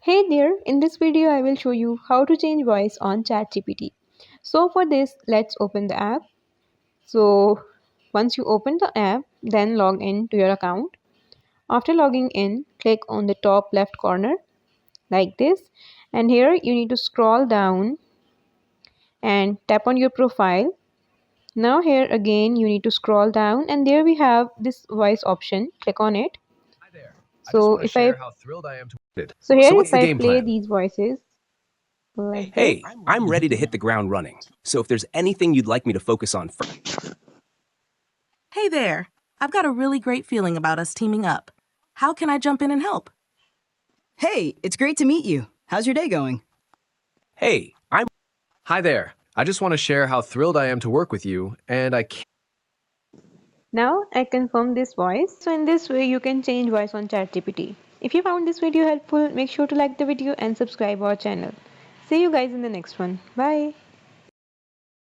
Hey there, in this video I will show you how to change voice on ChatGPT. So for this, let's open the app. So once you open the app, then log in to your account. After logging in, click on the top left corner like this. And here you need to scroll down and tap on your profile. Now here again you need to scroll down and there we have this voice option. Click on it. Hi there. I just So want to if I share how thrilled I am to it. so here So what's if the I game play plan? these voices like this. Hey, I'm ready to hit the ground running. So if there's anything you'd like me to focus on first. Hey there. I've got a really great feeling about us teaming up. How can I jump in and help? Hey, it's great to meet you. How's your day going? Hey, I'm Hi there. I just want to share how thrilled I am to work with you, and I can't. Now I confirm this voice. So in this way you can change voice on ChatGPT. If you found this video helpful, make sure to like the video and subscribe our channel. See you guys in the next one. Bye.